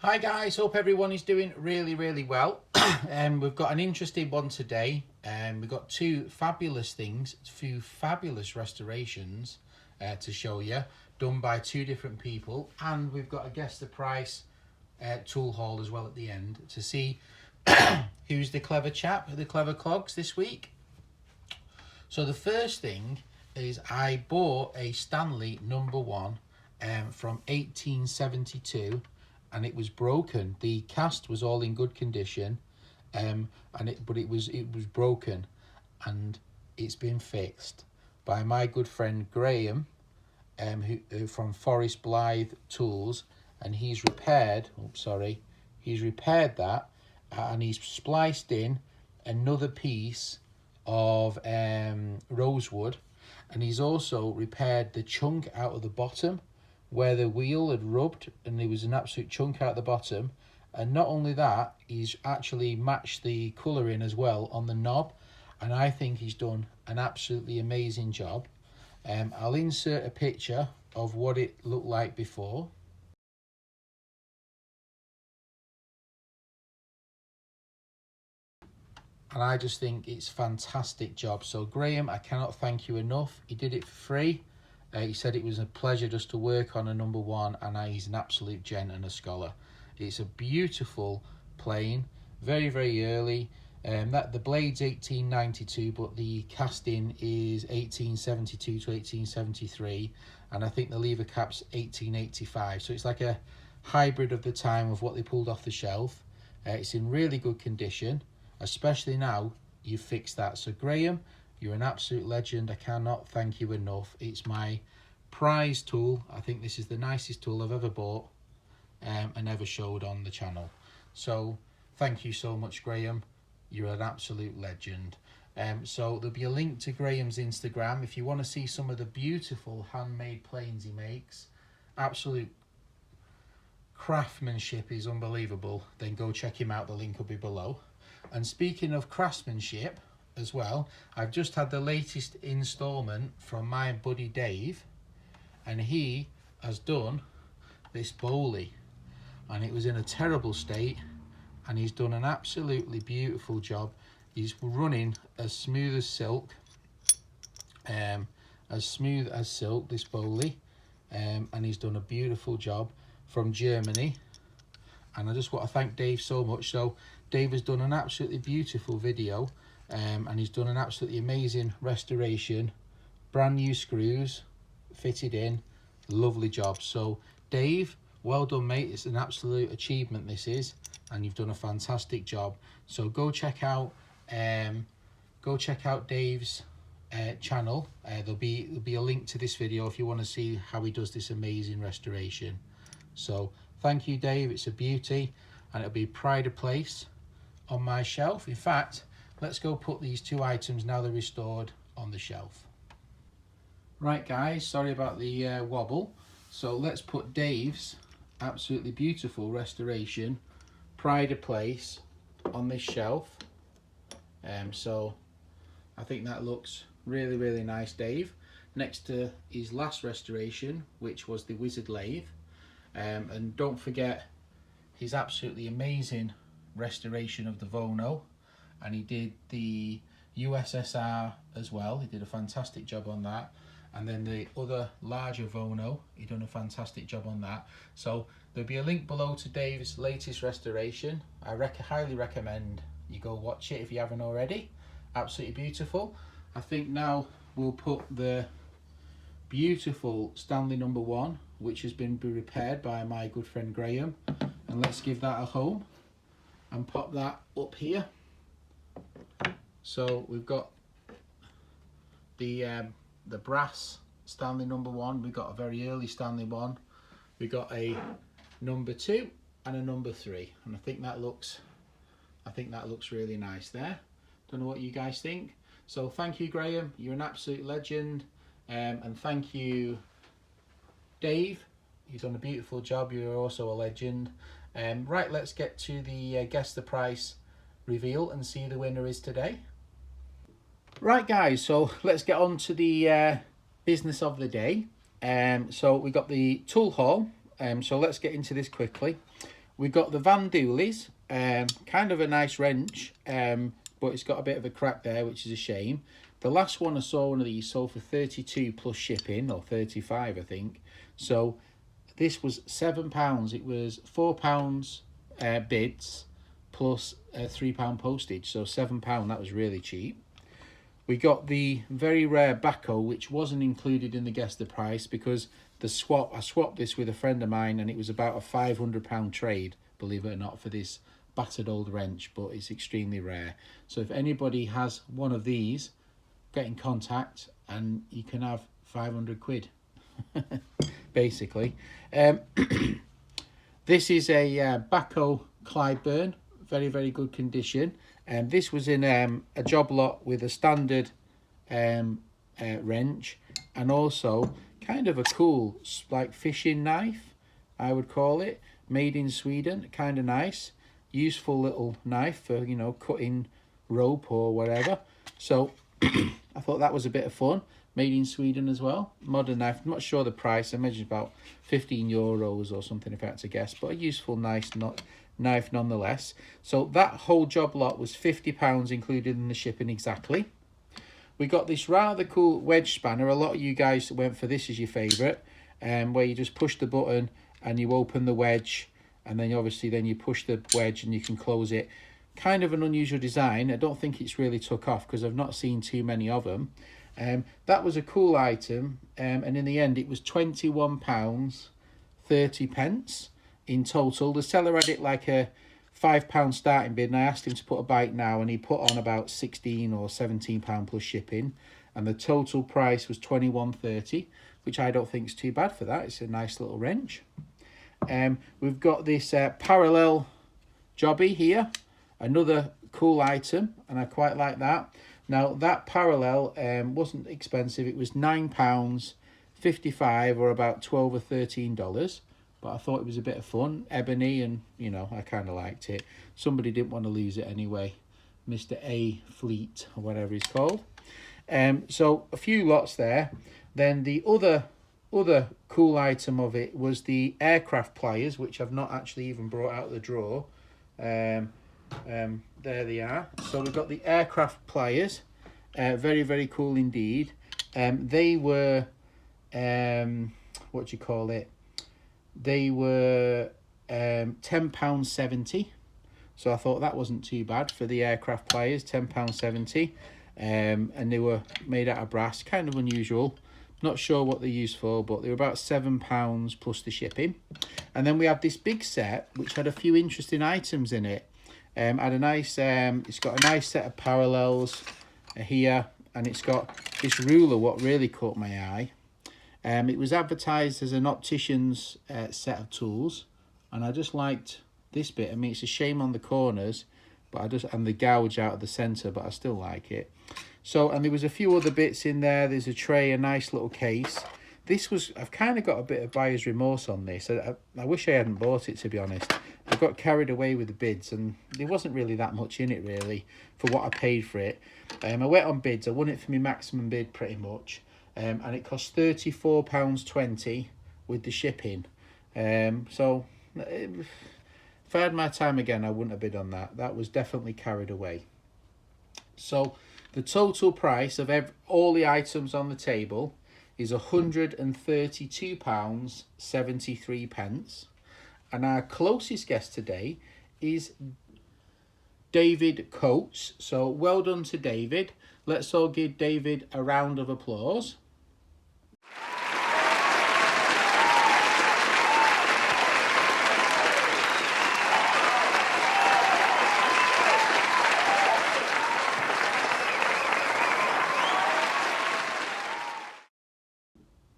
Hi guys, hope everyone is doing really well. We've got an interesting one today. We've got two fabulous restorations to show you, done by two different people, and we've got a guess the price tool haul as well at the end to see who's the clever chap, the clever clogs this week. So the first thing is I bought a Stanley number one from 1872. And it was broken. The cast was all in good condition, but it was broken, and it's been fixed by my good friend Graham, who from Forest Blythe Tools, and he's repaired. He's repaired that, and he's spliced in another piece of rosewood, and he's also repaired the chunk out of the bottom where the wheel had rubbed and there was an absolute chunk out the bottom. And not only that, he's actually matched the colouring as well on the knob, and I think he's done an absolutely amazing job. I'll insert a picture of what it looked like before. And I just think it's a fantastic job. So Graham, I cannot thank you enough. He did it for free. He said it was a pleasure just to work on a number one, and he's an absolute gent and a scholar. It's a beautiful plane, very early. That the blade's 1892, but the casting is 1872 to 1873, and I think the lever cap's 1885. So it's like a hybrid of the time of what they pulled off the shelf. It's in really good condition, especially now you've fixed that. So Graham, you're an absolute legend. I cannot thank you enough. It's my prize tool. I think this is the nicest tool I've ever bought and ever showed on the channel. So thank you so much, Graham. You're an absolute legend. So there'll be a link to Graham's Instagram if you want to see some of the beautiful handmade planes he makes. Absolute craftsmanship is unbelievable. Then go check him out. The link will be below. And speaking of craftsmanship as well, I've just had the latest installment from my buddy Dave, and he has done this bowlie, and it was in a terrible state, and he's done an absolutely beautiful job. He's running as smooth as silk, this bowlie, and he's done a beautiful job from Germany. And I just want to thank Dave so much. So Dave has done an absolutely beautiful video, and he's done an absolutely amazing restoration, brand new screws fitted in, lovely job. So Dave, well done mate, it's an absolute achievement this is, and you've done a fantastic job. So go check out Dave's channel. There'll be a link to this video if you want to see how he does this amazing restoration. So thank you Dave, it's a beauty, and it'll be pride of place on my shelf. In fact, let's go put these two items, now they're restored, on the shelf. Right guys, sorry about the wobble. So let's put Dave's absolutely beautiful restoration, pride of place, on this shelf. So I think that looks really nice, Dave. Next to his last restoration, which was the Wizard Lathe. And don't forget his absolutely amazing restoration of the Vono, and he did the USSR as well. He did a fantastic job on that, and then the other larger Vono, he done a fantastic job on that. So there'll be a link below to Dave's latest restoration. I highly recommend you go watch it if you haven't already. Absolutely beautiful. I think now we'll put the beautiful Stanley number one, which has been repaired by my good friend Graham, and let's give that a home and pop that up here. So we've got the brass Stanley number one, we've got a very early Stanley one, we've got a number two and a number three, and I think that looks really nice there. Don't know what you guys think. So thank you Graham, you're an absolute legend. And thank you Dave, he's done a beautiful job, you're also a legend. Right, let's get to the guess the price reveal and see who the winner is today. Right guys, so let's get on to the business of the day. So we got the tool haul, so let's get into this quickly. We got the Van Dooley's, kind of a nice wrench, but it's got a bit of a crack there, which is a shame. The last one I saw one of these sold for 32 plus shipping, or 35 I think. So this was £7. It was £4 bids plus £3 postage, so £7. That was really cheap. We got the very rare Baco, which wasn't included in the guess the price because I swapped this with a friend of mine, and it was about a £500 trade, believe it or not, for this battered old wrench, but it's extremely rare. So if anybody has one of these, get in contact and you can have 500 quid basically. This is a Baco Clyburn, very good condition, and this was in a job lot with a standard wrench, and also kind of a cool like fishing knife, I would call it, made in Sweden. Kind of nice, useful little knife for, you know, cutting rope or whatever. So I thought that was a bit of fun. Made in Sweden as well. Modern knife. I'm not sure the price. I imagine about €15 or something if I had to guess. But a useful, nice knife nonetheless. So that whole job lot was £50 included in the shipping exactly. We got this rather cool wedge spanner. A lot of you guys went for this as your favourite. Where you just push the button and you open the wedge. And then obviously then you push the wedge and you can close it. Kind of an unusual design. I don't think it's really took off because I've not seen too many of them. That was a cool item, and in the end it was £21.30 in total. The seller had it like a £5 starting bid, and I asked him to put a bite now, and he put on about £16 or £17 plus shipping, and the total price was £21.30, which I don't think is too bad for that. It's a nice little wrench. We've got this parallel jobby here, another cool item, and I quite like that. Now that parallel wasn't expensive. It was £9.55 or about $12 or $13, but I thought it was a bit of fun, ebony, and you know, I kind of liked it. Somebody didn't want to lose it anyway, Mr. A Fleet or whatever he's called. So a few lots there. Then the other cool item of it was the aircraft pliers, which I've not actually even brought out of the drawer. There they are. So we've got the aircraft pliers, very cool indeed. They were what do you call it, they were £10.70, so I thought that wasn't too bad for the aircraft pliers. £10.70, and they were made out of brass, kind of unusual. Not sure what they're used for, but they were about £7 plus the shipping. And then we have this big set which had a few interesting items in it. Had a nice it's got a nice set of parallels here, and it's got this ruler, what really caught my eye. It was advertised as an optician's set of tools, and I just liked this bit. I mean, it's a shame on the corners, but and the gouge out of the center, but I still like it. So, and there was a few other bits in there. There's a tray, a nice little case. I've kind of got a bit of buyer's remorse on this. I wish I hadn't bought it, to be honest. I got carried away with the bids, and there wasn't really that much in it, really, for what I paid for it. I went on bids. I won it for my maximum bid, pretty much. And it cost £34.20 with the shipping. So, if I had my time again, I wouldn't have bid on that. That was definitely carried away. So, the total price of all the items on the table is £132.73. And our closest guest today is David Coates. So well done to David. Let's all give David a round of applause.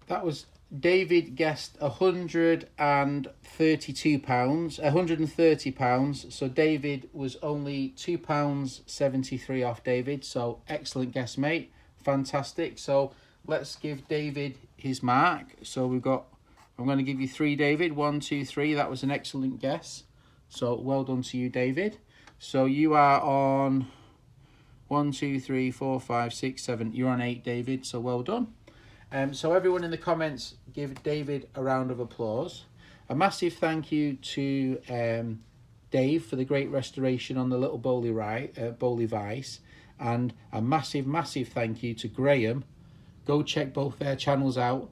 That was David guessed £130. So David was only £2.73 off David. So excellent guess, mate. Fantastic. So let's give David his mark. So I'm going to give you 3, David. 1, 2, 3. That was an excellent guess. So well done to you, David. So you are on 1, 2, 3, 4, 5, 6, 7. You're on 8, David. So well done. So everyone in the comments, give David a round of applause. A massive thank you to Dave for the great restoration on the little Bowley Vice, and a massive thank you to Graham. Go check both their channels out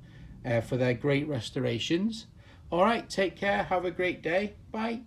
for their great restorations. All right, take care, have a great day, bye.